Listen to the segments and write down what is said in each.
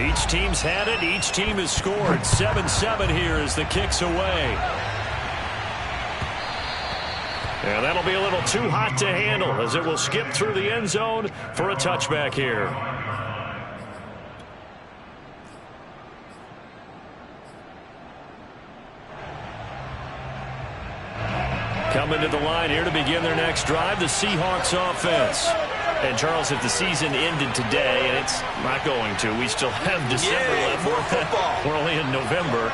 Each team's had it. Each team has scored. 7-7 here as the kick's away. And that'll be a little too hot to handle as it will skip through the end zone for a touchback here. Coming to the line here to begin their next drive, the Seahawks offense. And, Charles, if the season ended today, and it's not going to, we still have December left. More football. We're only in November.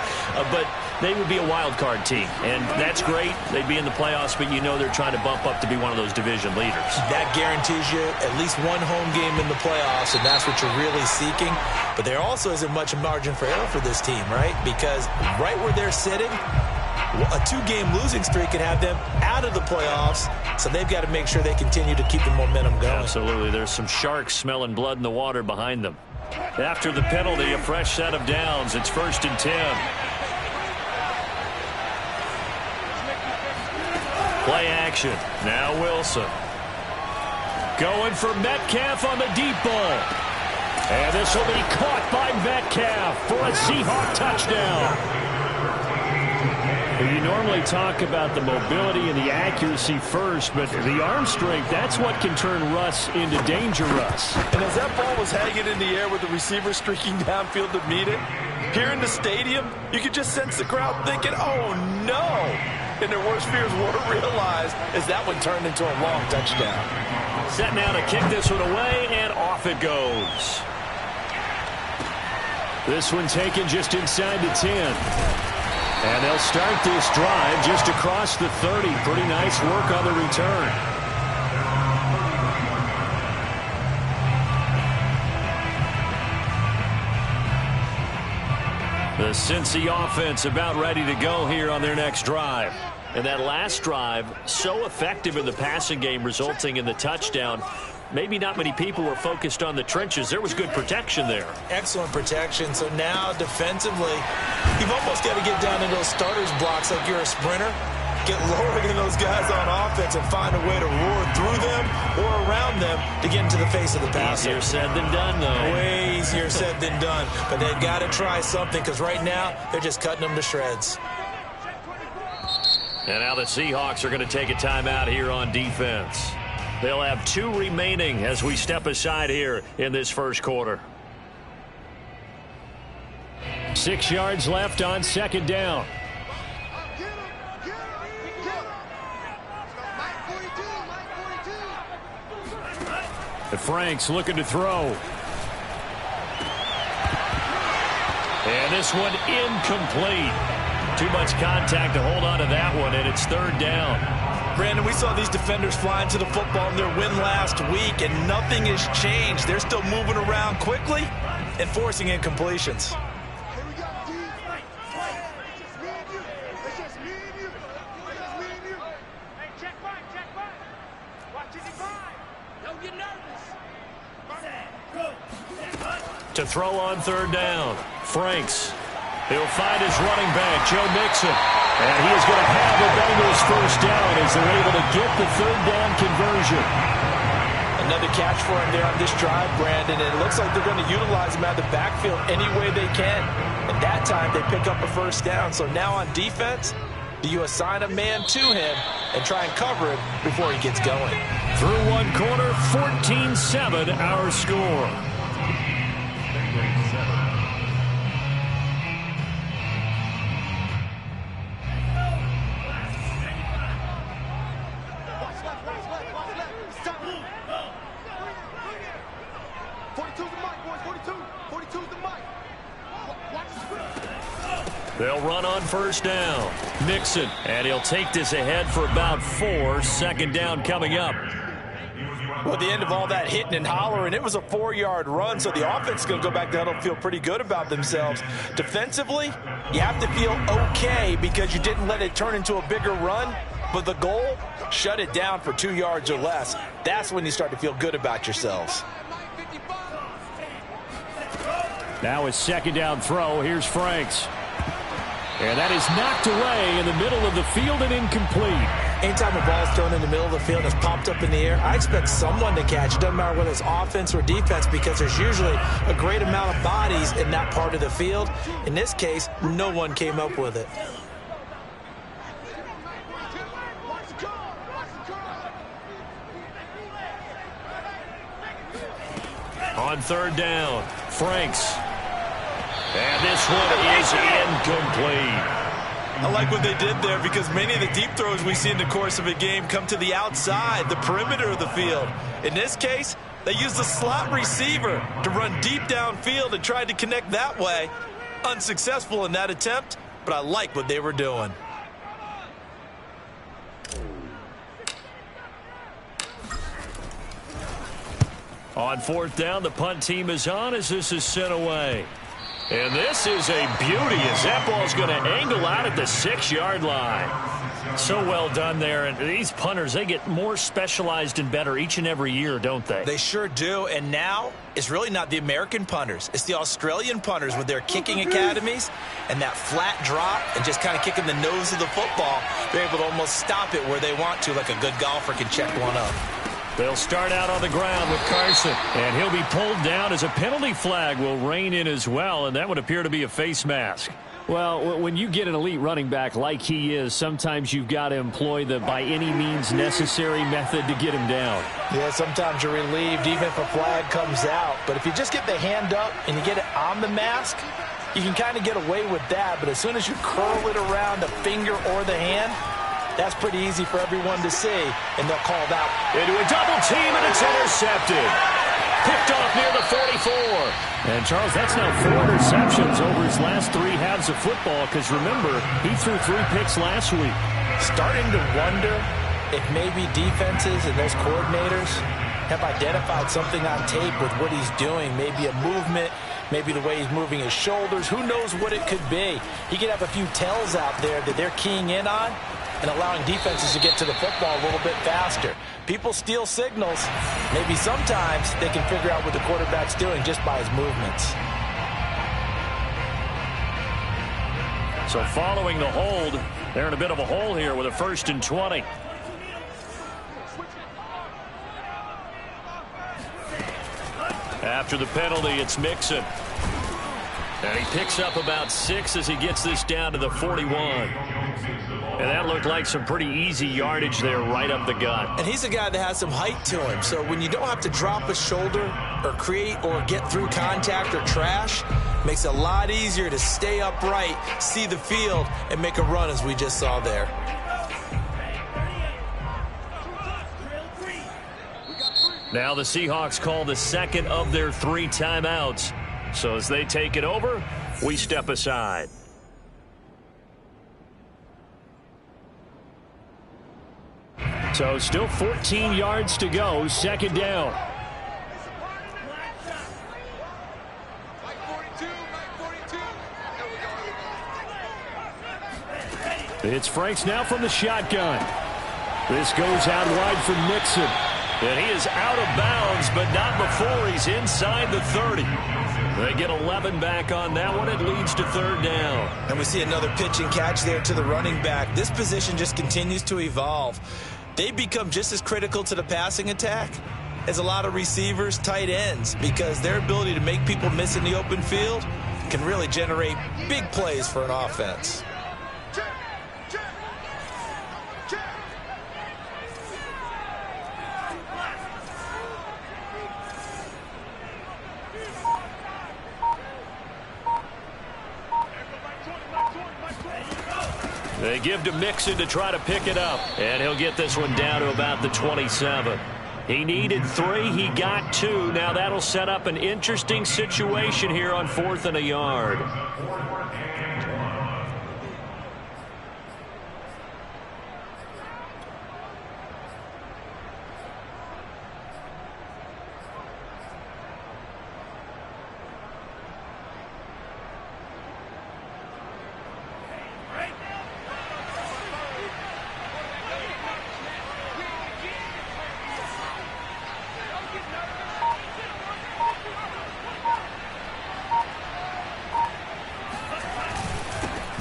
But they would be a wild card team, and that's great. They'd be in the playoffs, but you know they're trying to bump up to be one of those division leaders. That guarantees you at least one home game in the playoffs, and that's what you're really seeking. But there also isn't much margin for error for this team, right? Because right where they're sitting, a 2-game losing streak could have them out of the playoffs, so they've got to make sure they continue to keep the momentum going. Absolutely. There's some sharks smelling blood in the water behind them. After the penalty, a fresh set of downs. It's 1st and 10. Play action. Now Wilson. Going for Metcalf on the deep ball. And this will be caught by Metcalf for a Seahawk touchdown. You normally talk about the mobility and the accuracy first, but the arm strength, that's what can turn Russ into danger Russ. And as that ball was hanging in the air with the receiver streaking downfield to meet it, here in the stadium, you could just sense the crowd thinking, oh, no. And their worst fears were realized as that one turned into a long touchdown. Set now to kick this one away, and off it goes. This one taken just inside the 10. And they'll start this drive just across the 30. Pretty nice work on the return. The Cincy offense about ready to go here on their next drive. And that last drive, so effective in the passing game, resulting in the touchdown. Maybe not many people were focused on the trenches. There was good protection there. Excellent protection. So now defensively, you've almost got to get down in those starters blocks like you're a sprinter. Get lower than those guys on offense and find a way to roar through them or around them to get into the face of the passer. Easier said than done, though. Way easier said than done. But they've got to try something because right now they're just cutting them to shreds. And now the Seahawks are going to take a timeout here on defense. They'll have 2 remaining as we step aside here in this first quarter. 6 yards left on 2nd down. The Franks looking to throw. And this one incomplete. Too much contact to hold on to that one, and it's 3rd down. Brandon, we saw these defenders flying to the football in their win last week, and nothing has changed. They're still moving around quickly and forcing incompletions. To throw on 3rd down, Franks. He'll find his running back, Joe Mixon. And he is going to have the Bengals 1st down as they're able to get the 3rd down conversion. Another catch for him there on this drive, Brandon. And it looks like they're going to utilize him out of the backfield any way they can. And that time they pick up a 1st down. So now on defense, do you assign a man to him and try and cover him before he gets going? Through one quarter, 14-7 our score. They'll run on 1st down. Mixon, and he'll take this ahead for about 4. 2nd down coming up. Well, at the end of all that hitting and hollering, it was a 4-yard run, so the offense is going to go back down and feel pretty good about themselves. Defensively, you have to feel okay because you didn't let it turn into a bigger run, but the goal, shut it down for 2 yards or less. That's when you start to feel good about yourselves. Now a 2nd down throw. Here's Franks. And that is knocked away in the middle of the field and incomplete. Anytime a ball's thrown in the middle of the field and it's popped up in the air, I expect someone to catch it. Doesn't matter whether it's offense or defense, because there's usually a great amount of bodies in that part of the field. In this case, no one came up with it. On third down, Franks. And this one is incomplete. I like what they did there, because many of the deep throws we see in the course of a game come to the outside, the perimeter of the field. In this case, they used the slot receiver to run deep downfield and tried to connect that way. Unsuccessful in that attempt, but I like what they were doing. On fourth down, the punt team is on as this is sent away. And this is a beauty as that ball's going to angle out at the 6-yard line. So well done there. And these punters, they get more specialized and better each and every year, don't they? They sure do. And now it's really not the American punters. It's the Australian punters with their kicking academies and that flat drop and just kind of kicking the nose of the football. They're able to almost stop it where they want to, like a good golfer can check one up. They'll start out on the ground with Carson, and he'll be pulled down as a penalty flag will rein in as well, and that would appear to be a face mask. Well, when you get an elite running back like he is, sometimes you've got to employ the by any means necessary method to get him down. Yeah, sometimes you're relieved even if a flag comes out. But if you just get the hand up and you get it on the mask, you can kind of get away with that. But as soon as you curl it around the finger or the hand, that's pretty easy for everyone to see, and they'll call it out. Into a double team, and it's intercepted. Picked off near the 44. And, Charles, that's now 4 interceptions over his last 3 halves of football, because, remember, he threw 3 picks last week. Starting to wonder if maybe defenses and those coordinators have identified something on tape with what he's doing, maybe a movement, maybe the way he's moving his shoulders. Who knows what it could be? He could have a few tells out there that they're keying in on and allowing defenses to get to the football a little bit faster. People steal signals. Maybe sometimes they can figure out what the quarterback's doing just by his movements. So following the hold, they're in a bit of a hole here with a 1st and 20. After the penalty, it's Mixon. And he picks up about 6 as he gets this down to the 41. And that looked like some pretty easy yardage there right up the gut. And he's a guy that has some height to him. So when you don't have to drop a shoulder or create or get through contact or trash, it makes it a lot easier to stay upright, see the field, and make a run as we just saw there. Now the Seahawks call the second of their 3 timeouts. So as they take it over, we step aside. So still 14 yards to go, 2nd down. It's Franks now from the shotgun. This goes out wide for Mixon. And he is out of bounds, but not before he's inside the 30. They get 11 back on that one. It leads to 3rd down. And we see another pitch and catch there to the running back. This position just continues to evolve. They become just as critical to the passing attack as a lot of receivers, tight ends, because their ability to make people miss in the open field can really generate big plays for an offense. They give to Mixon to try to pick it up. And he'll get this one down to about the 27. He needed 3. He got 2. Now that'll set up an interesting situation here on 4th and a yard.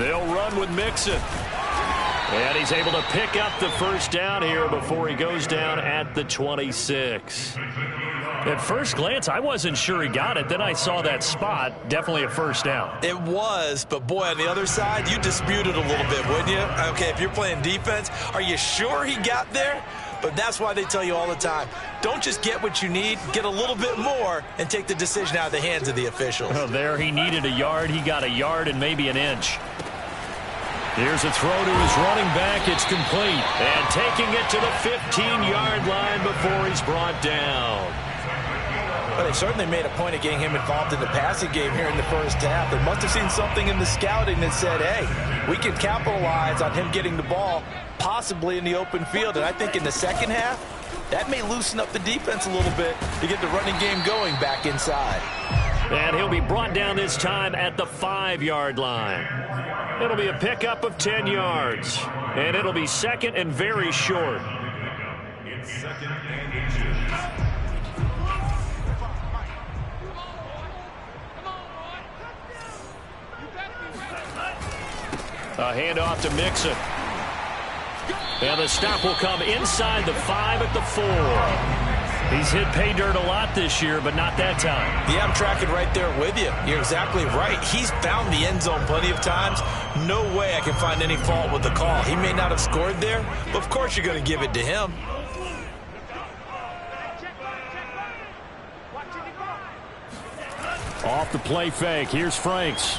They'll run with Mixon. And he's able to pick up the first down here before he goes down at the 26. At first glance, I wasn't sure he got it. Then I saw that spot. Definitely a first down. It was, but boy, on the other side, you dispute it a little bit, wouldn't you? Okay, if you're playing defense, are you sure he got there? But that's why they tell you all the time, don't just get what you need, get a little bit more, and take the decision out of the hands of the officials. Well, there he needed a yard. He got a yard and maybe an inch. Here's a throw to his running back. It's complete. And taking it to the 15-yard line before he's brought down. Well, they certainly made a point of getting him involved in the passing game here in the first half. They must have seen something in the scouting that said, hey, we can capitalize on him getting the ball possibly in the open field. And I think in the second half, that may loosen up the defense a little bit to get the running game going back inside. And he'll be brought down this time at the 5-yard line. It'll be a pickup of 10 yards. And it'll be second and very short. It's second and inches. A handoff to Mixon. And the stop will come inside the 5 at the 4. He's hit pay dirt a lot this year, but not that time. Yeah, I'm tracking right there with you. You're exactly right. He's found the end zone plenty of times. No way I can find any fault with the call. He may not have scored there, but of course you're going to give it to him. Off the play fake. Here's Franks.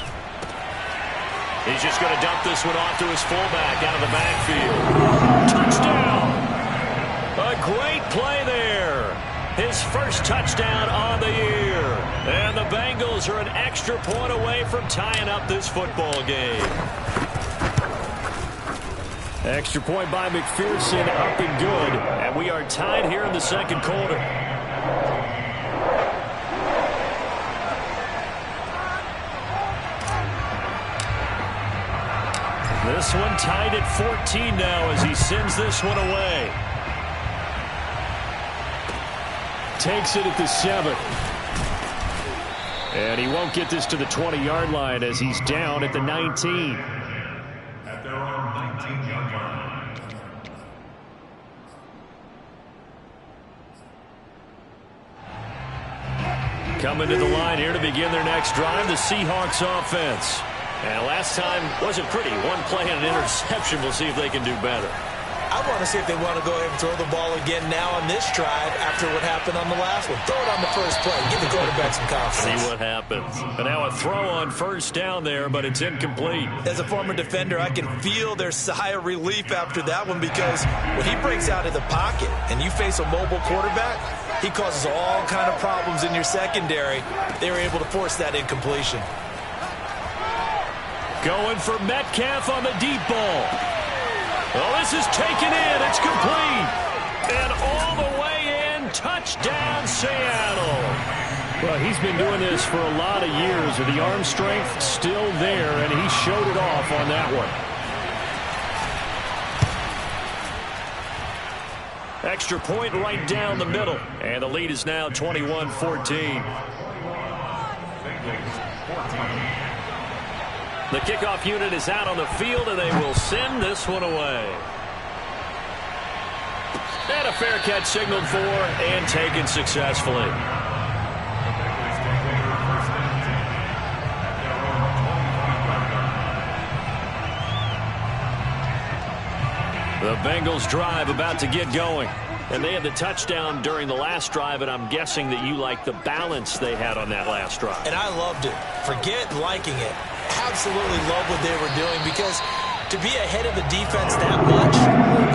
He's just going to dump this one off to his fullback out of the backfield. Touchdown! A great play there. His first touchdown on the year. And the Bengals are an extra point away from tying up this football game. Extra point by McPherson, up and good. And we are tied here in the second quarter. This one tied at 14 now as he sends this one away. Takes it at the 7. And he won't get this to the 20-yard line as he's down at the 19. At their own 19-yard line. Coming to the line here to begin their next drive, the Seahawks offense. And last time wasn't pretty. One play and an interception. We'll see if they can do better. I want to see if they want to go ahead and throw the ball again now on this drive after what happened on the last one. Throw it on the first play. Give the quarterback some confidence. See what happens. And now a throw on first down there, but it's incomplete. As a former defender, I can feel their sigh of relief after that one because when he breaks out of the pocket and you face a mobile quarterback, he causes all kind of problems in your secondary. They were able to force that incompletion. Going for Metcalf on the deep ball. Well, this is taken in. It's complete. And all the way in. Touchdown, Seattle. Well, he's been doing this for a lot of years with the arm strength still there, and he showed it off on that one. Extra point right down the middle. And the lead is now 21-14. The kickoff unit is out on the field, and they will send this one away. And a fair catch signaled for and taken successfully. The Bengals drive about to get going. And they had the touchdown during the last drive, and I'm guessing that you like the balance they had on that last drive. And I loved it. Forget liking it. Absolutely love what they were doing because to be ahead of the defense that much,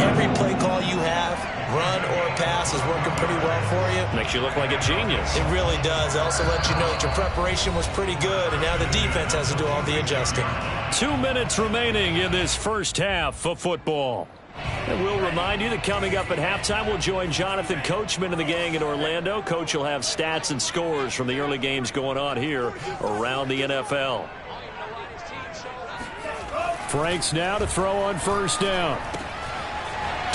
every play call you have, run or pass, is working pretty well for you. Makes you look like a genius. It really does. It also lets you know that your preparation was pretty good, and now the defense has to do all the adjusting. 2 minutes remaining in this first half of football. And we'll remind you that coming up at halftime, we'll join Jonathan Coachman and the gang in Orlando. Coach will have stats and scores from the early games going on here around the NFL. Franks now to throw on first down.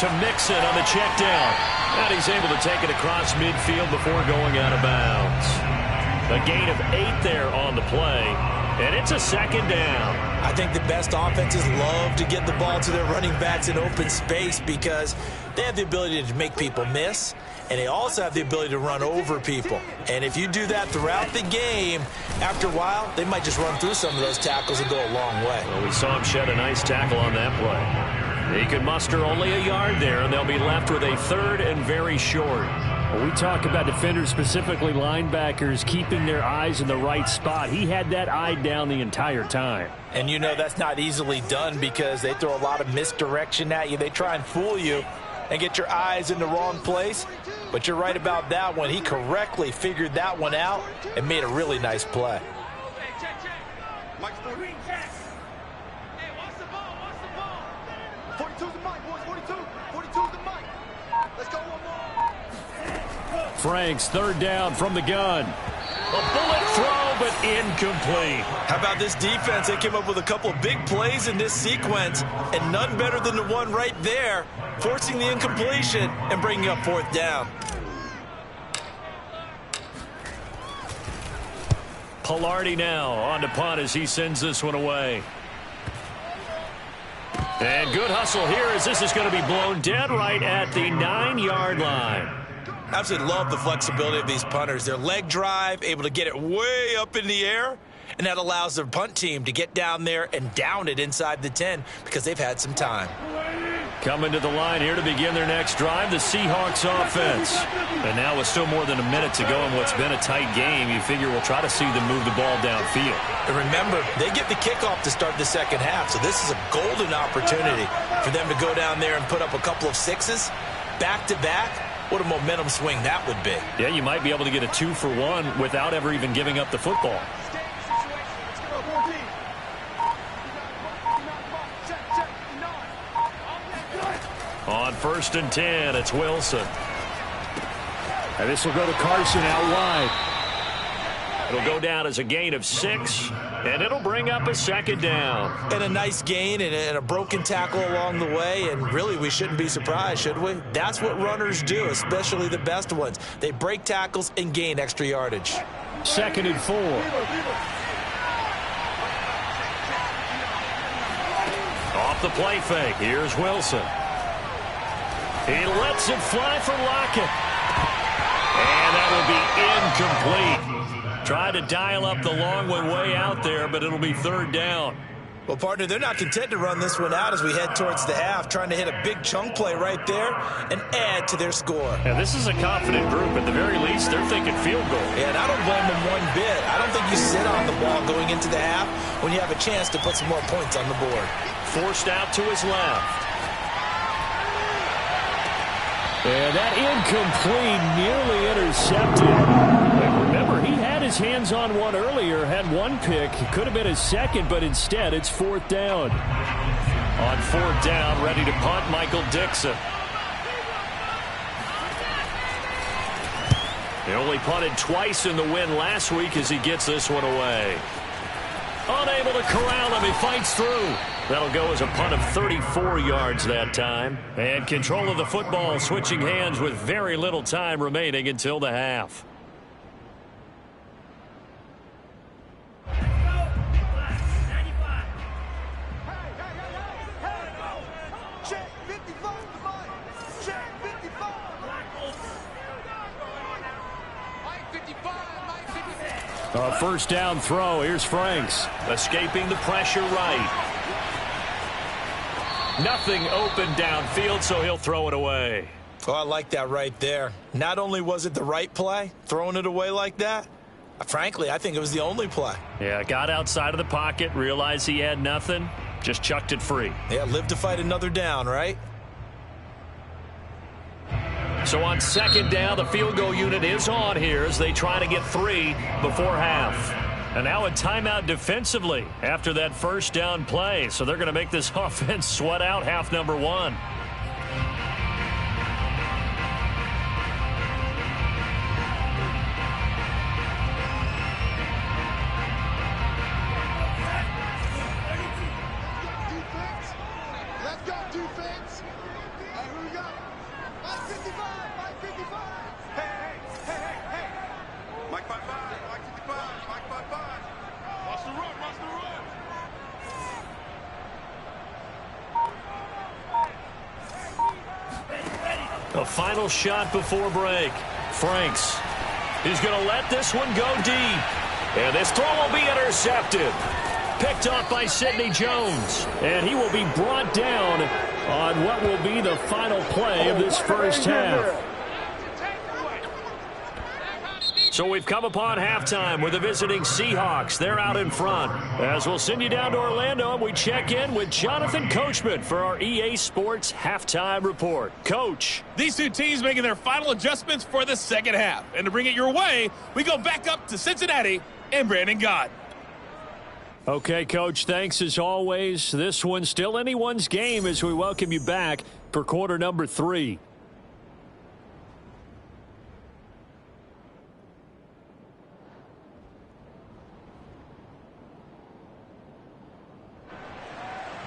To Mixon on the check down. And he's able to take it across midfield before going out of bounds. A gain of 8 there on the play. And it's a second down. I think the best offenses love to get the ball to their running backs in open space because they have the ability to make people miss, and they also have the ability to run over people. And if you do that throughout the game, after a while, they might just run through some of those tackles and go a long way. Well, we saw him shed a nice tackle on that play. He could muster only a yard there, and they'll be left with a third and very short. Well, we talk about defenders, specifically linebackers, keeping their eyes in the right spot. He had that eye down the entire time. And you know that's not easily done because they throw a lot of misdirection at you. They try and fool you and get your eyes in the wrong place. But you're right about that one. He correctly figured that one out and made a really nice play. Franks, third down from the gun. A bullet throw, but incomplete. How about this defense? They came up with a couple of big plays in this sequence, and none better than the one right there, forcing the incompletion and bringing up fourth down. Palardy now on to punt as he sends this one away. And good hustle here as this is going to be blown dead right at the 9-yard line. Absolutely love the flexibility of these punters. Their leg drive, able to get it way up in the air, and that allows their punt team to get down there and down it inside the 10 because they've had some time. Coming to the line here to begin their next drive, the Seahawks offense. And now with still more than a minute to go in what's been a tight game, you figure we'll try to see them move the ball downfield. And remember, they get the kickoff to start the second half, so this is a golden opportunity for them to go down there and put up a couple of sixes back-to-back. What a momentum swing that would be. Yeah, you might be able to get a 2-for-1 without ever even giving up the football. On 1st and 10, it's Wilson. And this will go to Carson out wide. It'll go down as a gain of 6, and it'll bring up a second down. And a nice gain and a broken tackle along the way, and really we shouldn't be surprised, should we? That's what runners do, especially the best ones. They break tackles and gain extra yardage. 2nd and 4. Off the play fake, here's Wilson. He lets it fly for Lockett. And that will be incomplete. Tried to dial up the long one way out there, but it'll be 3rd down. Well, partner, they're not content to run this one out as we head towards the half, trying to hit a big chunk play right there and add to their score. And this is a confident group. At the very least, they're thinking field goal. Yeah, and I don't blame them one bit. I don't think you sit on the ball going into the half when you have a chance to put some more points on the board. Forced out to his left. And that incomplete, nearly intercepted. And remember, he had his hands on one earlier, had one pick. It could have been his second, but instead it's 4th down. On 4th down, ready to punt, Michael Dixon. He only punted twice in the win last week as he gets this one away. Unable to corral him, he fights through. That'll go as a punt of 34 yards that time. And control of the football switching hands with very little time remaining until the half. First down throw. Here's Franks. Escaping the pressure right. Nothing open downfield, so he'll throw it away. Oh, I like that right there. Not only was it the right play, throwing it away like that, frankly, I think it was the only play. Yeah, got outside of the pocket, realized he had nothing, just chucked it free. Yeah, live to fight another down, right? So on 2nd down, the field goal unit is on here as they try to get 3 before half. And now a timeout defensively after that first down play. So they're going to make this offense sweat out half number 1. A final shot before break. Franks. He's going to let this one go deep. And this throw will be intercepted. Picked off by Sidney Jones. And he will be brought down on what will be the final play of this first half. So we've come upon halftime with the visiting Seahawks. They're out in front. As we'll send you down to Orlando, and we check in with Jonathan Coachman for our EA Sports Halftime Report. Coach. These two teams making their final adjustments for the second half. And to bring it your way, we go back up to Cincinnati and Brandon Gott. Okay, Coach, thanks as always. This one's still anyone's game as we welcome you back for quarter number 3.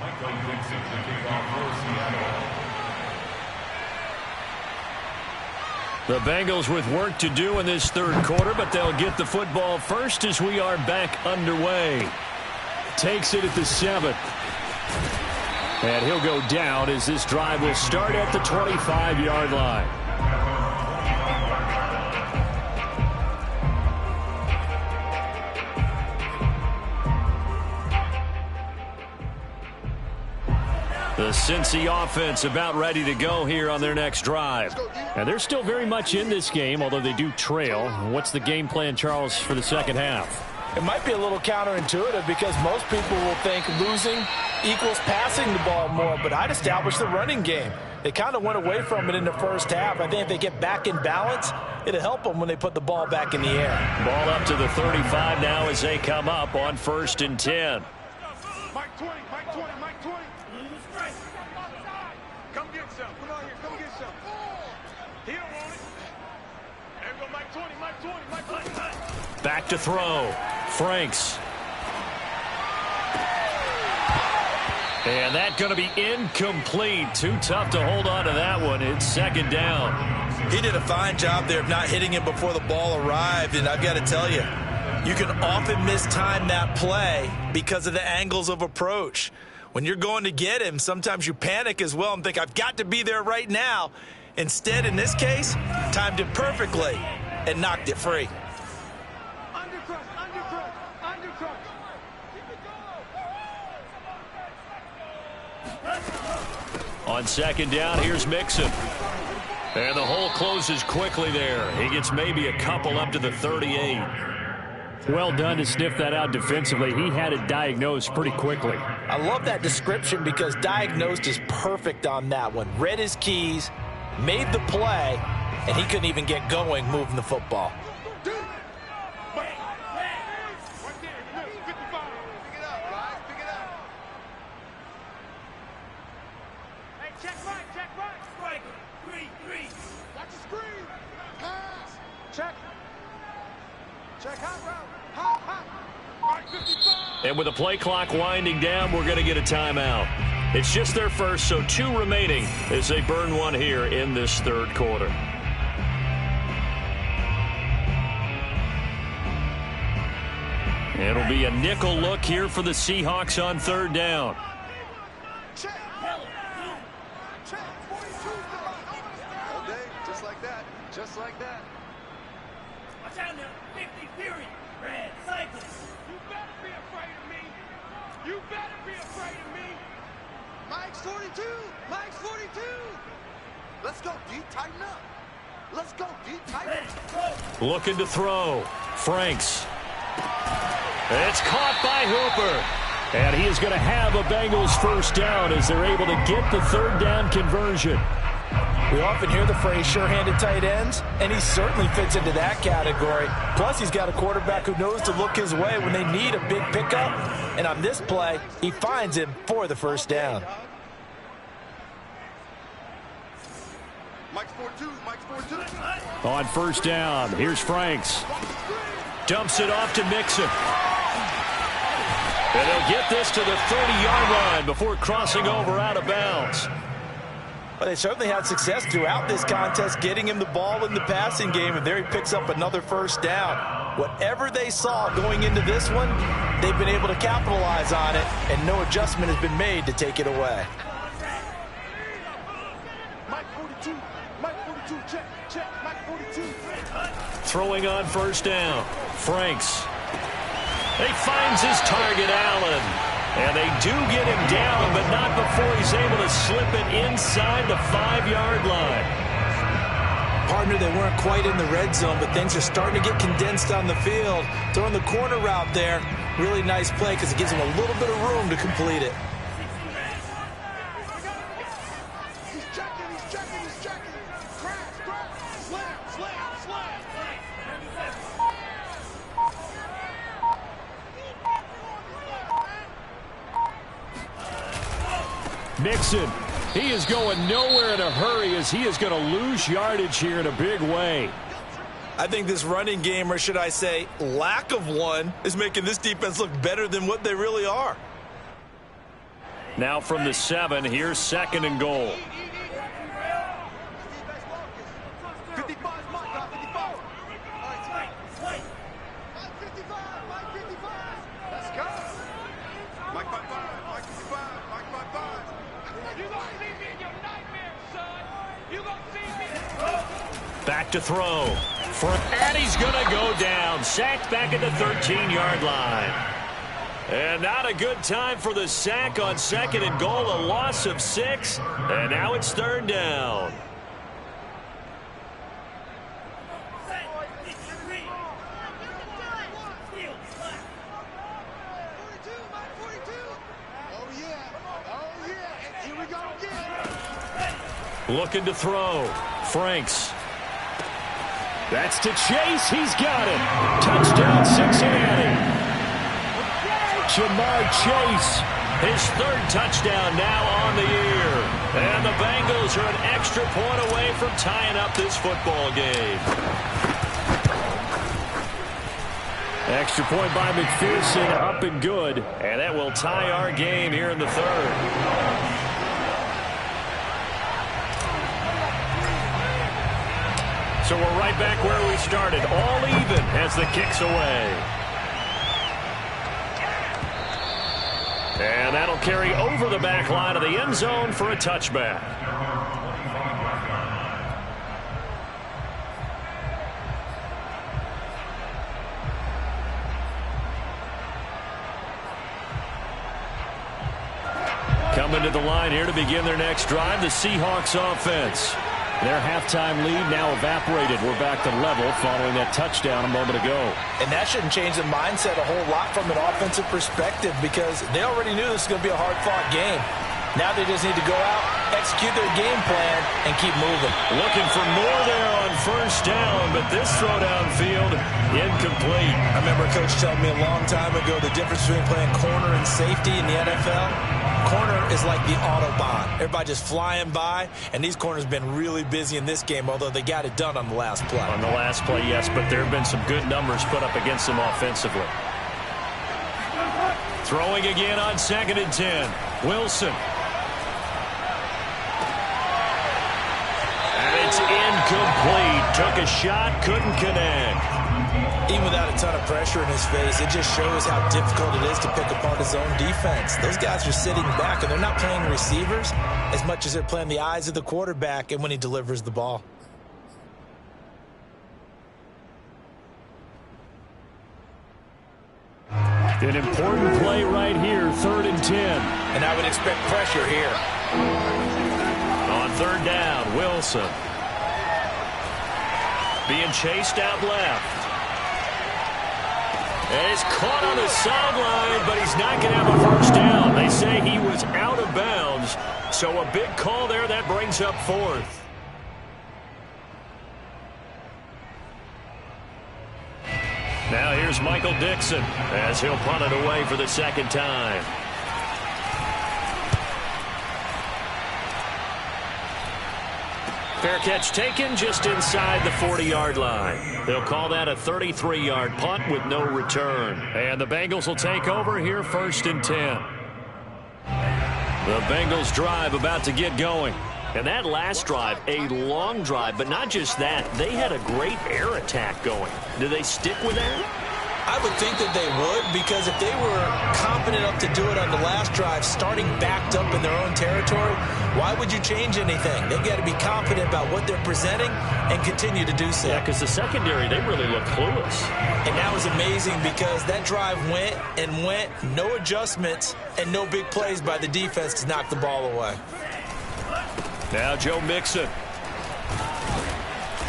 Michael Dixon to kick off for Seattle. The Bengals with work to do in this third quarter, but they'll get the football first as we are back underway. Takes it at the 7th. And he'll go down as this drive will start at the 25-yard line. The Cincy offense about ready to go here on their next drive. And they're still very much in this game, although they do trail. What's the game plan, Charles, for the second half? It might be a little counterintuitive because most people will think losing equals passing the ball more, but I'd establish the running game. They kind of went away from it in the first half. I think if they get back in balance, it'll help them when they put the ball back in the air. Ball up to the 35 now as they come up on 1st and 10. Mike 20, Mike 20, Mike 20. Come get some. Come on here, come get some. He don't want it. There we go, Mike 20, Mike 20, Mike 20. Back to throw. Franks. And that's going to be incomplete. Too tough to hold on to that one. It's second down. He did a fine job there of not hitting him before the ball arrived, and I've got to tell you, you can often mistime that play because of the angles of approach. When you're going to get him, sometimes you panic as well and think, I've got to be there right now. Instead, in this case, timed it perfectly and knocked it free. On second down, here's Mixon. And the hole closes quickly there. He gets maybe a couple up to the 38. Well done to sniff that out defensively. He had it diagnosed pretty quickly. I love that description because diagnosed is perfect on that one. Read his keys, made the play, and he couldn't even get going moving the football. And with the play clock winding down, we're going to get a timeout. It's just their first, so 2 remaining as they burn one here in this third quarter. It'll be a nickel look here for the Seahawks on third down. Just like that. Just like that. Watch out now. 50 period. Red cycle. You better be afraid of me. You better be afraid of me. Mike's 42. Mike's 42. Let's go, D. Tighten up. Let's go, D. Tighten up. Looking to throw. Franks. It's caught by Hooper. And he is going to have a Bengals first down as they're able to get the third down conversion. We often hear the phrase sure-handed tight ends, and he certainly fits into that category. Plus, he's got a quarterback who knows to look his way when they need a big pickup. And on this play, he finds him for the first down. Mike's 4-2. Mike's 4-2. On first down, here's Franks. Dumps it off to Mixon. And they'll get this to the 30-yard line before crossing over out of bounds. Well, they certainly had success throughout this contest, getting him the ball in the passing game, and there he picks up another first down. Whatever they saw going into this one, they've been able to capitalize on it, and no adjustment has been made to take it away. Mike 42. Mike 42. Throwing on first down. Franks. He finds his target, Allen. And they do get him down, but not before he's able to slip it inside the 5-yard line. Partner, they weren't quite in the red zone, but things are starting to get condensed on the field. Throwing the corner route there. Really nice play because it gives him a little bit of room to complete it. Mixon, he is going nowhere in a hurry as he is going to lose yardage here in a big way. I think this running game, or should I say lack of one, is making this defense look better than what they really are. Now from the 7, here's 2nd and goal. Back to throw. And he's going to go down. Sacked back at the 13-yard line. And not a good time for the sack on 2nd and goal. A loss of 6. And now it's 3rd down. Looking to throw. Franks. That's to Chase. He's got it. Touchdown, Cincinnati. Jamar Chase, his 3rd touchdown now on the year. And the Bengals are an extra point away from tying up this football game. Extra point by McPherson, up and good. And that will tie our game here in the 3rd. So we're right back where we started, all even as the kick's away. And that'll carry over the back line of the end zone for a touchback. Coming to the line here to begin their next drive, the Seahawks offense. Their halftime lead now evaporated. We're back to level following that touchdown a moment ago. And that shouldn't change the mindset a whole lot from an offensive perspective because they already knew this was going to be a hard-fought game. Now they just need to go out, execute their game plan, and keep moving. Looking for more there on first down, but this throw downfield, incomplete. I remember a coach telling me a long time ago the difference between playing corner and safety in the NFL. Corner is like the Autobahn. Everybody just flying by, and these corners have been really busy in this game, although they got it done on the last play. On the last play, yes, but there have been some good numbers put up against them offensively. Throwing again on 2nd and 10. Wilson. And it's incomplete. Took a shot, couldn't connect. Even without a ton of pressure in his face, it just shows how difficult it is to pick apart his own defense. Those guys are sitting back, and they're not playing receivers as much as they're playing the eyes of the quarterback and when he delivers the ball. An important play right here, 3rd and 10. And I would expect pressure here. On 3rd down, Wilson. Being chased out left. And it's caught on the sideline, but he's not going to have a first down. They say he was out of bounds, so a big call there that brings up 4th. Now here's Michael Dixon as he'll punt it away for the 2nd time. Fair catch taken just inside the 40-yard line. They'll call that a 33-yard punt with no return. And the Bengals will take over here 1st and 10. The Bengals drive about to get going. And that last drive, a long drive, but not just that. They had a great air attack going. Do they stick with that? I would think that they would, because if they were confident enough to do it on the last drive, starting backed up in their own territory, why would you change anything? They've got to be confident about what they're presenting and continue to do so. Yeah, because the secondary, they really look clueless. And that was amazing because that drive went and went, no adjustments, and no big plays by the defense to knock the ball away. Now Joe Mixon.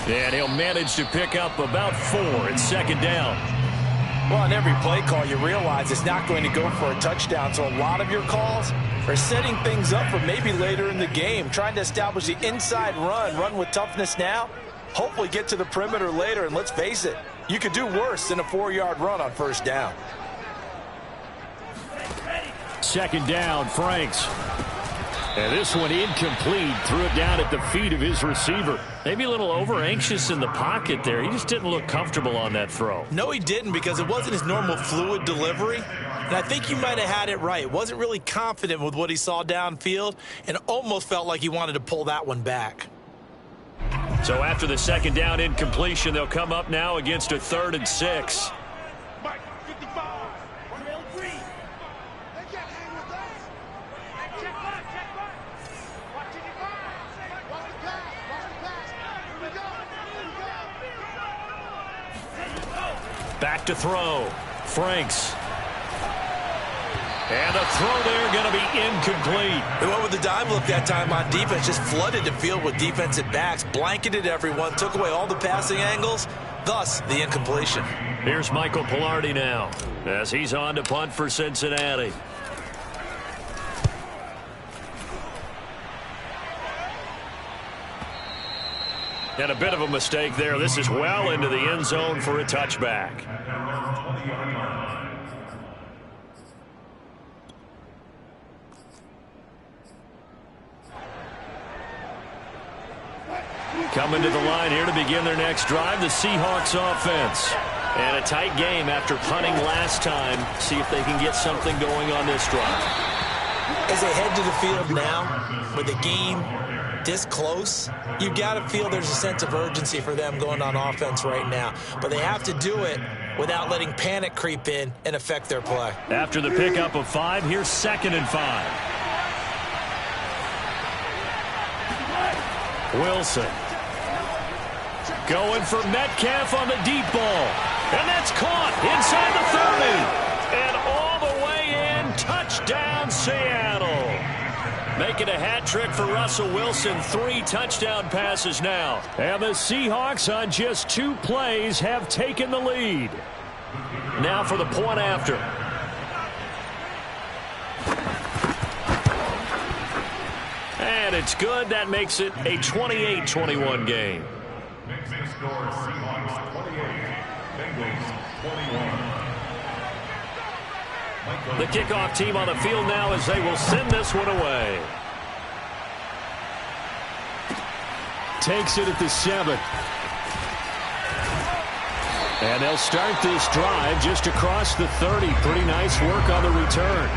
And he'll manage to pick up about 4. It's second down. Well, on every play call, you realize it's not going to go for a touchdown. So a lot of your calls are setting things up for maybe later in the game, trying to establish the inside run with toughness now, hopefully get to the perimeter later. And let's face it, you could do worse than a 4-yard run on first down. Second down, Franks. And this one incomplete. Threw it down at the feet of his receiver. Maybe a little over-anxious in the pocket there. He just didn't look comfortable on that throw. No, he didn't, because it wasn't his normal fluid delivery. And I think you might have had it right. Wasn't really confident with what he saw downfield and almost felt like he wanted to pull that one back. So after the second down incompletion, they'll come up now against a 3rd and 6. Mike, 55. 103. They can't hang with us. Check back. Watch it, watch the pass. Here we go. Back to throw. Franks. And the throw there going to be incomplete. They went with the dime look that time on defense, just flooded the field with defensive backs, blanketed everyone, took away all the passing angles, thus the incompletion. Here's Michael Palardy now as he's on to punt for Cincinnati. And a bit of a mistake there. This is well into the end zone for a touchback. Coming to the line here to begin their next drive, the Seahawks offense. And a tight game after punting last time. See if they can get something going on this drive. As they head to the field now, with the game this close, you've got to feel there's a sense of urgency for them going on offense right now. But they have to do it without letting panic creep in and affect their play. After the pickup of 5, here's 2nd and 5. Wilson. Going for Metcalf on the deep ball. And that's caught inside the 30. And all the way in. Touchdown, Seattle. Making a hat trick for Russell Wilson. 3 touchdown passes now. And the Seahawks on just 2 plays have taken the lead. Now for the point after. And it's good. That makes it a 28-21 game. Score Seahawks 28, Bengals 21. The kickoff team on the field now as they will send this one away. Takes it at the 7. And they'll start this drive just across the 30. Pretty nice work on the return.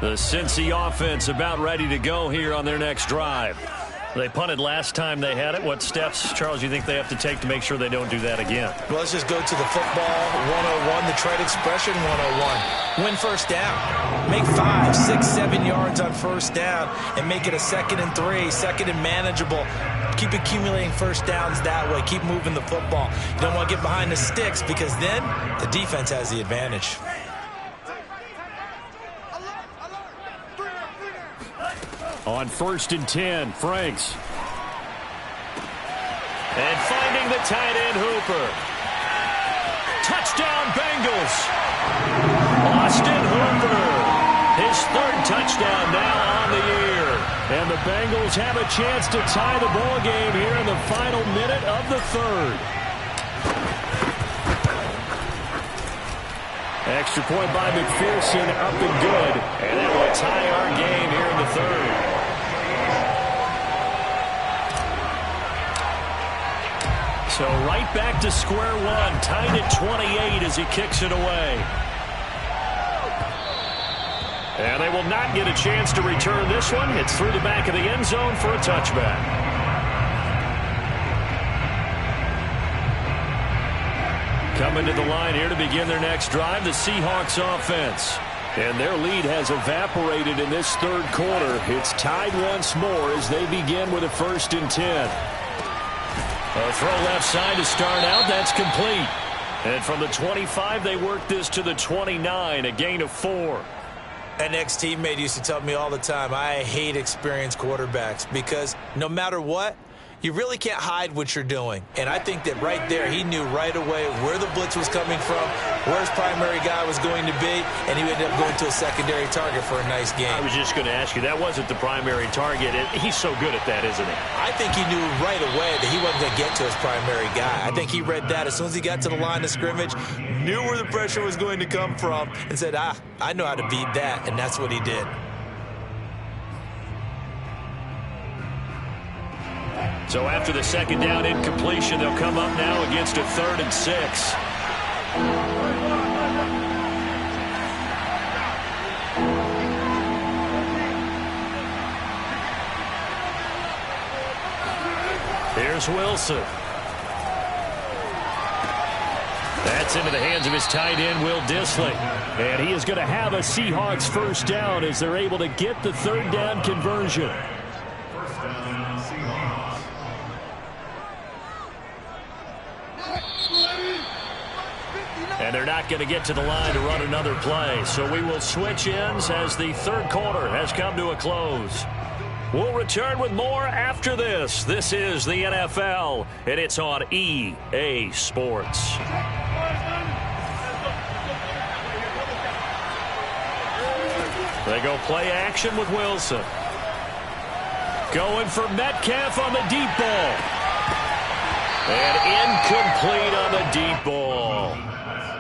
The Cincy offense about ready to go here on their next drive. They punted last time they had it. What steps, Charles, you think they have to take to make sure they don't do that again? Well, let's just go to the football 101, the trade expression 101. Win first down. Make 5, 6, 7 yards on first down and make it a 2nd and 3, 2nd and manageable. Keep accumulating first downs that way. Keep moving the football. You don't want to get behind the sticks because then the defense has the advantage. On 1st and 10, Franks. And finding the tight end, Hooper. Touchdown, Bengals. Austin Hooper. His 3rd touchdown now on the year. And the Bengals have a chance to tie the ball game here in the final minute of the 3rd. Extra point by McPherson, up and good. And that will tie our game here in the 3rd. So right back to square one, tied at 28 as he kicks it away. And they will not get a chance to return this one. It's through the back of the end zone for a touchback. Coming to the line here to begin their next drive, the Seahawks offense. And their lead has evaporated in this third quarter. It's tied once more as they begin with a 1st and 10. A throw left side to start out. That's complete. And from the 25, they work this to the 29, a gain of 4. An ex-teammate used to tell me all the time, I hate experienced quarterbacks because no matter what, you really can't hide what you're doing. And I think that right there, he knew right away where the blitz was coming from, where his primary guy was going to be, and he ended up going to a secondary target for a nice game. I was just going to ask you, that wasn't the primary target. He's so good at that, isn't he? I think he knew right away that he wasn't going to get to his primary guy. I think he read that as soon as he got to the line of scrimmage, knew where the pressure was going to come from, and said, I know how to beat that, and that's what he did. So after the second down incompletion, they'll come up now against a 3rd and 6. Here's Wilson. That's into the hands of his tight end, Will Dissly. And he is going to have a Seahawks 1st down as they're able to get the 3rd down conversion. And they're not going to get to the line to run another play. So we will switch ends as the third quarter has come to a close. We'll return with more after this. This is the NFL, and it's on EA Sports. They go play action with Wilson. Going for Metcalf on the deep ball. And incomplete on the deep ball.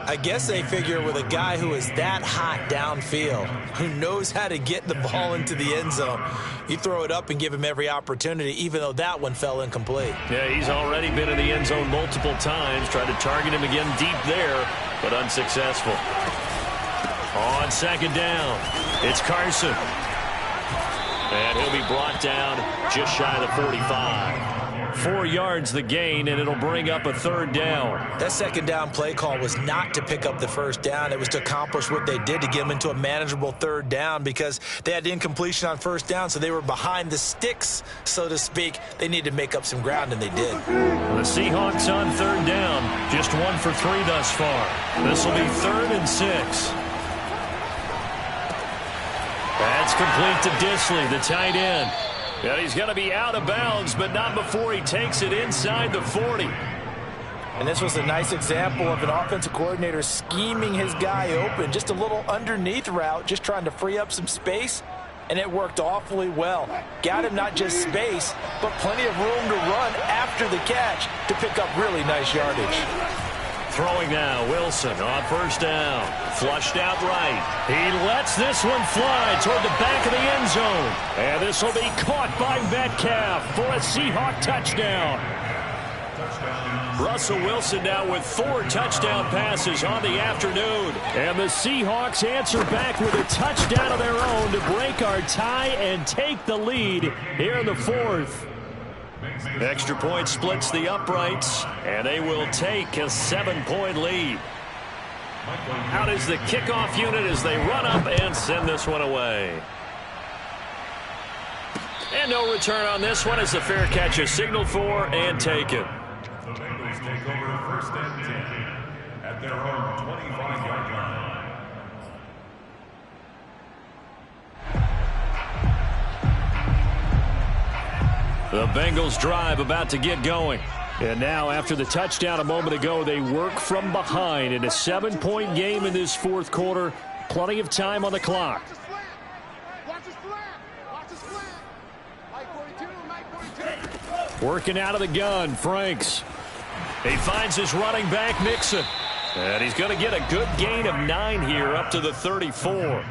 I guess they figure with a guy who is that hot downfield, who knows how to get the ball into the end zone, you throw it up and give him every opportunity, even though that one fell incomplete. Yeah, he's already been in the end zone multiple times. Tried to target him again deep there, but unsuccessful. On second down, it's Carson. And he'll be brought down just shy of the 45. 4 yards the gain, and it'll bring up a 3rd down. That second down play call was not to pick up the 1st down. It was to accomplish what they did to get them into a manageable 3rd down because they had incompletion on 1st down, so they were behind the sticks, so to speak. They needed to make up some ground, and they did. The Seahawks on 3rd down, just 1 for 3 thus far. This will be 3rd and 6. That's complete to Dissly, the tight end. And he's going to be out of bounds, but not before he takes it inside the 40. And this was a nice example of an offensive coordinator scheming his guy open. Just a little underneath route, just trying to free up some space, and it worked awfully well. Got him not just space, but plenty of room to run after the catch to pick up really nice yardage. Throwing now, Wilson on 1st down. Flushed out right. He lets this one fly toward the back of the end zone. And this will be caught by Metcalf for a Seahawk touchdown. Russell Wilson now with 4 touchdown passes on the afternoon. And the Seahawks answer back with a touchdown of their own to break our tie and take the lead here in the 4th. Extra point splits the uprights, and they will take a 7-point lead. Out is the kickoff unit as they run up and send this one away. And no return on this one as the fair catch is signaled for and taken. The Bengals take over 1st and 10 at their own 25-yard line. The Bengals drive about to get going. And now after the touchdown a moment ago, they work from behind in a 7-point game in this 4th quarter. Plenty of time on the clock. Working out of the gun, Franks. He finds his running back, Mixon. And he's going to get a good gain of 9 here up to the 34.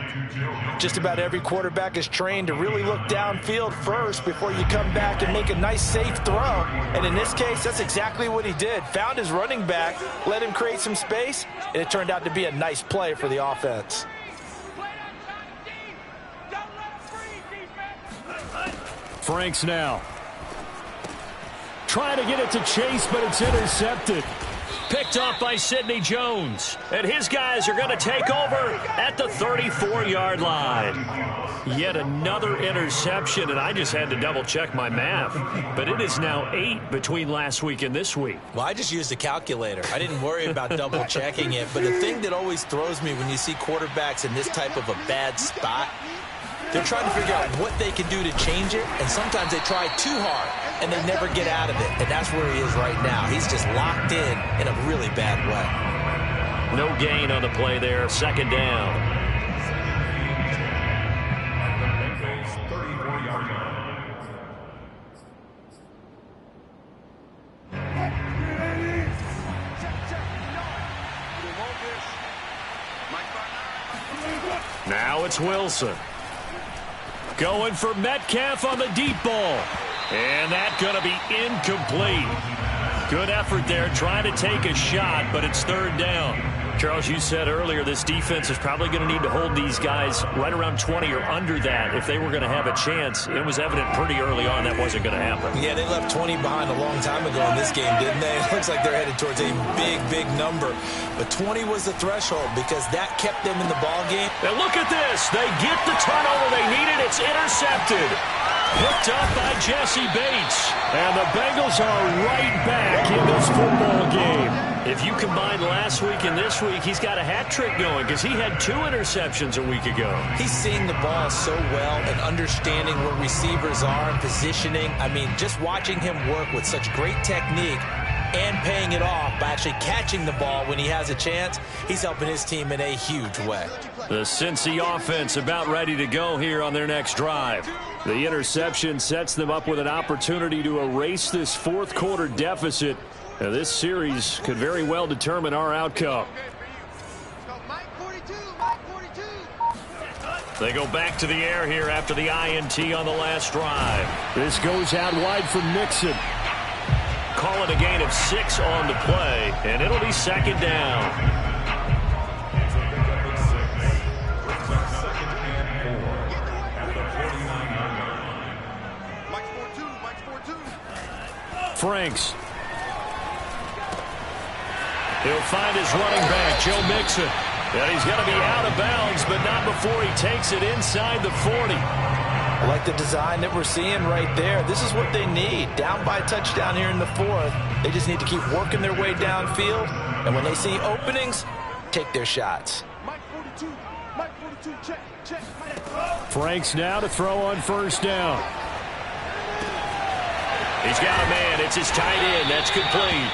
Just about every quarterback is trained to really look downfield first before you come back and make a nice, safe throw. And in this case, that's exactly what he did. Found his running back, let him create some space, and it turned out to be a nice play for the offense. Franks now. Trying to get it to Chase, but it's intercepted. Picked off by Sidney Jones. And his guys are going to take over at the 34-yard line. Yet another interception, and I just had to double-check my math. But it is now 8 between last week and this week. Well, I just used a calculator. I didn't worry about double-checking it. But the thing that always throws me when you see quarterbacks in this type of a bad spot, they're trying to figure out what they can do to change it, and sometimes they try too hard, and they never get out of it. And that's where he is right now. He's just locked in a really bad way. No gain on the play there. Second down. Now it's Wilson. Going for Metcalf on the deep ball. And that's going to be incomplete. Good effort there, trying to take a shot, but it's third down. Charles, you said earlier this defense is probably going to need to hold these guys right around 20 or under that if they were going to have a chance. It was evident pretty early on that wasn't going to happen. Yeah, they left 20 behind a long time ago in this game, didn't they? It looks like they're headed towards a big, big number. But 20 was the threshold because that kept them in the ball game. And look at this. They get the turnover they needed. It's intercepted. Picked up by Jesse Bates. And the Bengals are right back in this football game. If you combine last week and this week, he's got a hat trick going because he had 2 interceptions a week ago. He's seeing the ball so well and understanding where receivers are and positioning. I mean, just watching him work with such great technique and paying it off by actually catching the ball when he has a chance, he's helping his team in a huge way. The Cincy offense about ready to go here on their next drive. The interception sets them up with an opportunity to erase this fourth quarter deficit. Now, this series could very well determine our outcome. They go back to the air here after the INT on the last drive. This goes out wide for Mixon. Call it a gain of 6 on the play, and it'll be second down. Franks. He'll find his running back, Joe Mixon. And he's going to be out of bounds, but not before he takes it inside the 40. I like the design that we're seeing right there. This is what they need. Down by a touchdown here in the 4th. They just need to keep working their way downfield. And when they see openings, take their shots. Franks now to throw on first down. He's got a man. It's his tight end. That's complete.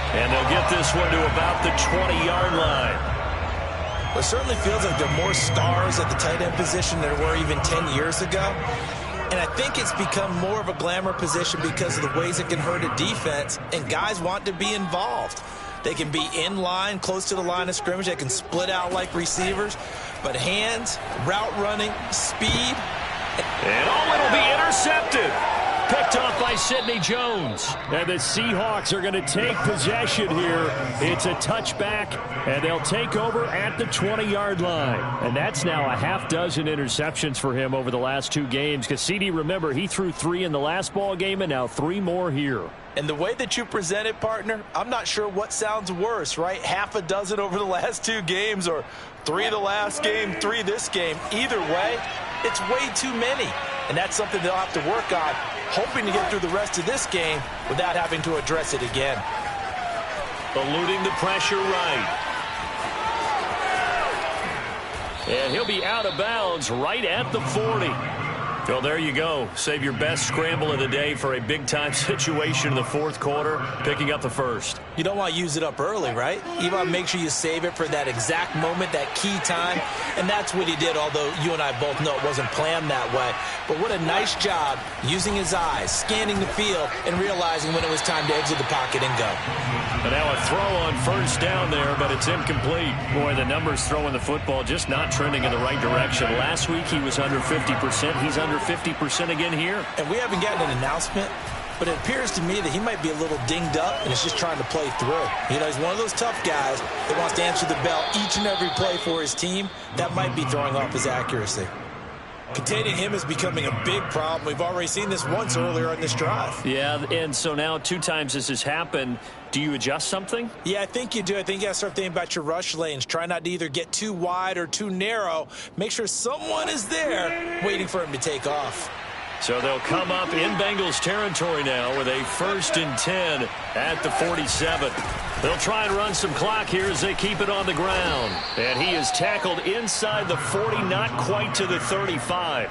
And they'll get this one to about the 20-yard line. Well, it certainly feels like there are more stars at the tight end position than there were even 10 years ago. And I think it's become more of a glamour position because of the ways it can hurt a defense, and guys want to be involved. They can be in line, close to the line of scrimmage. They can split out like receivers. But hands, route running, speed. And it'll be intercepted. Picked off by Sidney Jones. And the Seahawks are going to take possession here. It's a touchback, and they'll take over at the 20-yard line. And that's now a half dozen interceptions for him over the last 2 games. Because, CD, remember, he threw 3 in the last ball game and now 3 more here. And the way that you present it, partner, I'm not sure what sounds worse, right? Half a dozen over the last 2 games or 3 the last game, 3 this game. Either way, it's way too many. And that's something they'll have to work on, hoping to get through the rest of this game without having to address it again. Eluding the pressure right. And he'll be out of bounds right at the 40. Well, there you go. Save your best scramble of the day for a big-time situation in the 4th quarter, picking up the first. You don't want to use it up early, right? You want to make sure you save it for that exact moment, that key time, and that's what he did, although you and I both know it wasn't planned that way. But what a nice job using his eyes, scanning the field, and realizing when it was time to exit the pocket and go. And now a throw on first down there, but it's incomplete. Boy, the numbers throwing the football just not trending in the right direction. Last week he was under 50%. He's under 50% again here. And we haven't gotten an announcement, but it appears to me that he might be a little dinged up and is just trying to play through. You know, he's one of those tough guys that wants to answer the bell each and every play for his team. That might be throwing off his accuracy. Containing him is becoming a big problem. We've already seen this once earlier in this drive. Yeah, and so now 2 times this has happened. Do you adjust something? Yeah, I think you do. I think you got to start thinking about your rush lanes. Try not to either get too wide or too narrow. Make sure someone is there waiting for him to take off. So they'll come up in Bengals territory now with a 1st and 10 at the 47. They'll try and run some clock here as they keep it on the ground. And he is tackled inside the 40, not quite to the 35.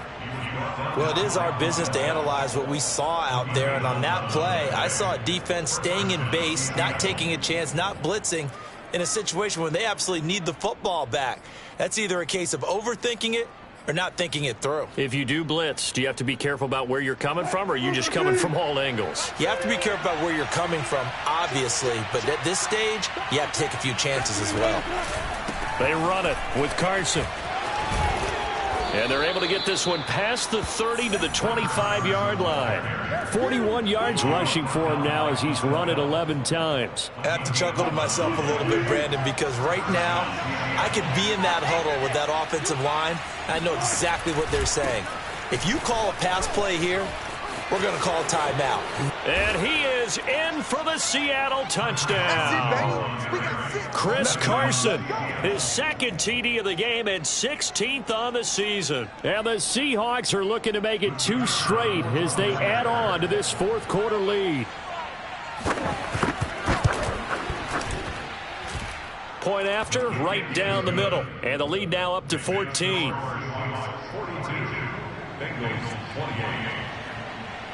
Well, it is our business to analyze what we saw out there. And on that play, I saw a defense staying in base, not taking a chance, not blitzing in a situation where they absolutely need the football back. That's either a case of overthinking it or not thinking it through. If you do blitz, do you have to be careful about where you're coming from, or are you just coming from all angles? You have to be careful about where you're coming from, obviously, but at this stage, you have to take a few chances as well. They run it with Carson. And they're able to get this one past the 30 to the 25-yard line. 41 yards rushing for him now as he's run it 11 times. I have to chuckle to myself a little bit, Brandon, because right now I could be in that huddle with that offensive line. I know exactly what they're saying. If you call a pass play here, we're going to call a timeout. And he is in for the Seattle touchdown. Chris Carson, his 2nd TD of the game and 16th on the season. And the Seahawks are looking to make it 2 straight as they add on to this 4th quarter lead. Point after, right down the middle. And the lead now up to 14. 42, Bengals 28.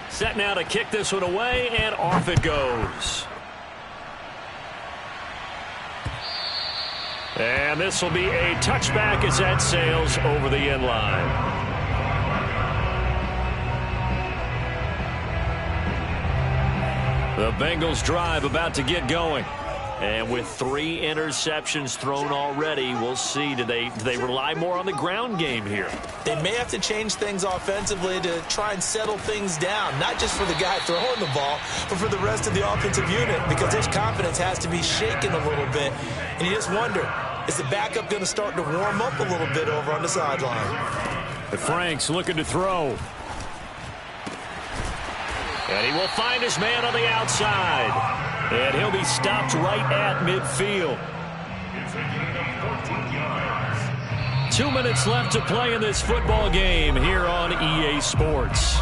Set now to kick this one away, and off it goes. And this will be a touchback as that sails over the end line. The Bengals drive about to get going. And with 3 interceptions thrown already, we'll see. Do they rely more on the ground game here? They may have to change things offensively to try and settle things down, not just for the guy throwing the ball, but for the rest of the offensive unit, because his confidence has to be shaken a little bit. And you just wonder, is the backup going to start to warm up a little bit over on the sideline? The Frank's looking to throw. And he will find his man on the outside. And he'll be stopped right at midfield. 2 minutes left to play in this football game here on EA Sports.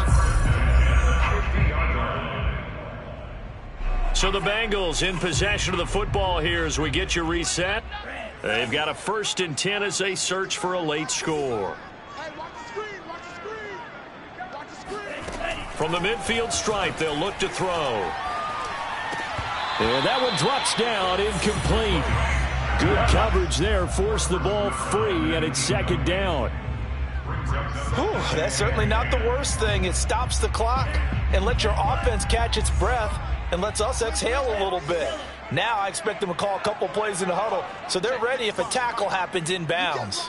So the Bengals in possession of the football here as we get you reset. They've got a 1st and 10 as they search for a late score. From the midfield stripe, they'll look to throw. And that one drops down, incomplete. Good coverage there, forced the ball free, and it's 2nd down. Whew, that's certainly not the worst thing. It stops the clock and lets your offense catch its breath and lets us exhale a little bit. Now I expect them to call a couple plays in the huddle so they're ready if a tackle happens inbounds.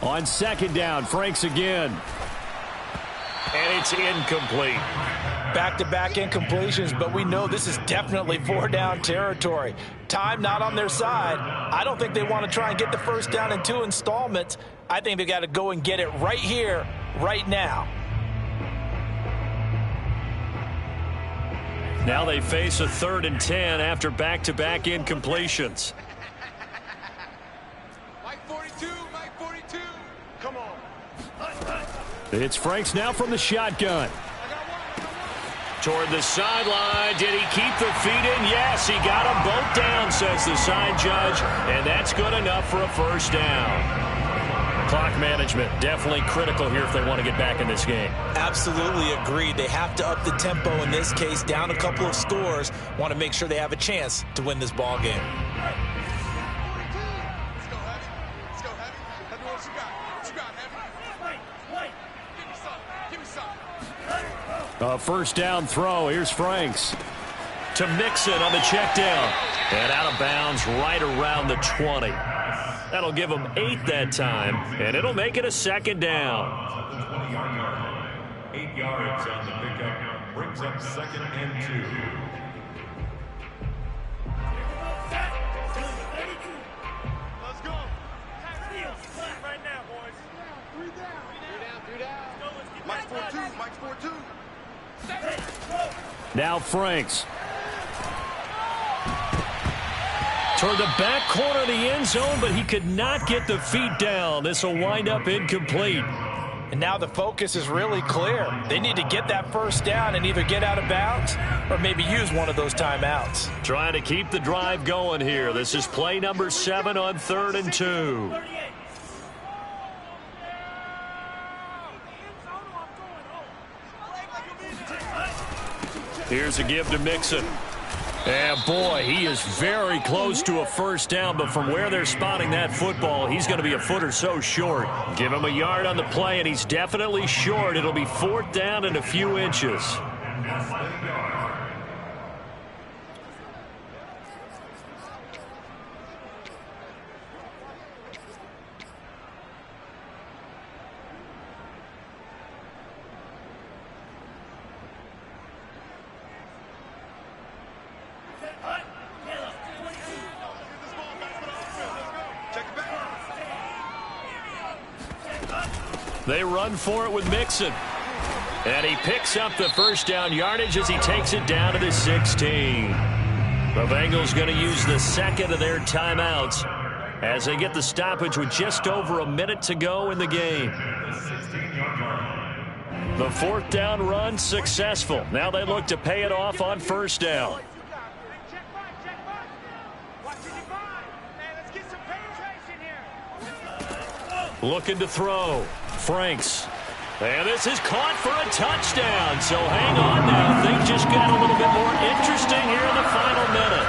On 2nd down, Franks again. And it's incomplete. Back-to-back incompletions, but we know this is definitely 4-down territory. Time not on their side. I don't think they want to try and get the 1st down in 2 installments. I think they got to go and get it right here, right now. Now they face a 3rd and 10 after back-to-back incompletions. Mike 42, Mike 42. Come on. It's Franks now from the shotgun. Toward the sideline. Did he keep the feet in? Yes, he got them both down, says the side judge. And that's good enough for a 1st down. Clock management, definitely critical here if they want to get back in this game. Absolutely agreed. They have to up the tempo in this case, down a couple of scores. Want to make sure they have a chance to win this ball game. A first down throw. Here's Franks to Mixon on the check down. And out of bounds right around the 20. That'll give them 8 that time, and it'll make it a second down. 8 yards on the pickup. Brings up 2nd and 2. Let's go. Right now, boys. 3 down. Mike's 4-2. Mike's 4-2. Now Franks. Toward the back corner of the end zone, but he could not get the feet down. This will wind up incomplete. And now the focus is really clear. They need to get that first down and either get out of bounds or maybe use one of those timeouts. Trying to keep the drive going here. This is play number 7 on 3rd and 2. Here's a give to Mixon. And boy, he is very close to a first down, but from where they're spotting that football, he's going to be a foot or so short. Give him a yard on the play, and he's definitely short. It'll be 4th down and a few inches. They run for it with Mixon. And he picks up the first down yardage as he takes it down to the 16. The Bengals going to use the second of their timeouts as they get the stoppage with just over a minute to go in the game. The 4th down run successful. Now they look to pay it off on first down. Looking to throw. Franks. And this is caught for a touchdown. So hang on now. Things just got a little bit more interesting here in the final minute.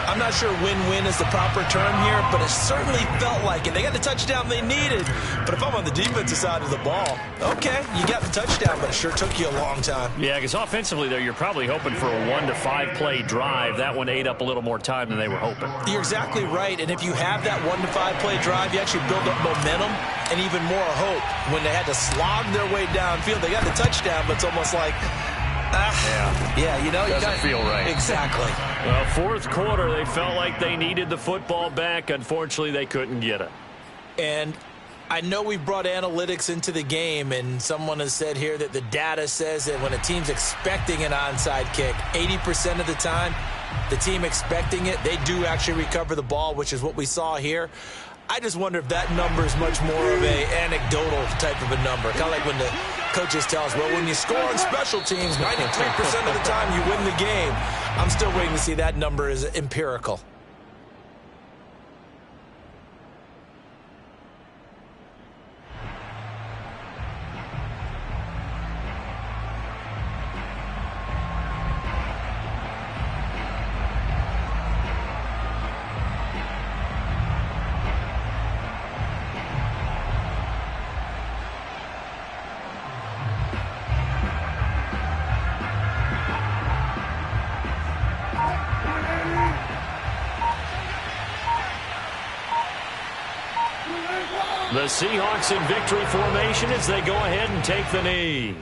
I'm not sure win-win is the proper term here, but it certainly felt like it. They got the touchdown they needed. But if I'm on the defensive side of the ball, okay, you got the touchdown, but it sure took you a long time. Yeah, because offensively, though, you're probably hoping for a 1 to 5 play drive. That one ate up a little more time than they were hoping. You're exactly right. And if you have that 1 to 5 play drive, you actually build up momentum and even more hope. When they had to slog their way downfield, they got the touchdown, but it's almost like, yeah, you know, doesn't feel right. Exactly. Well, 4th quarter, they felt like they needed the football back. Unfortunately, they couldn't get it. And I know we brought analytics into the game, and someone has said here that the data says that when a team's expecting an onside kick, 80% of the time, the team expecting it, they do actually recover the ball, which is what we saw here. I just wonder if that number is much more of a anecdotal type of a number. Kind of like when the coaches tell us, well, when you score on special teams, 93% of the time you win the game. I'm still waiting to see that number is empirical. The Seahawks in victory formation as they go ahead and take the knee.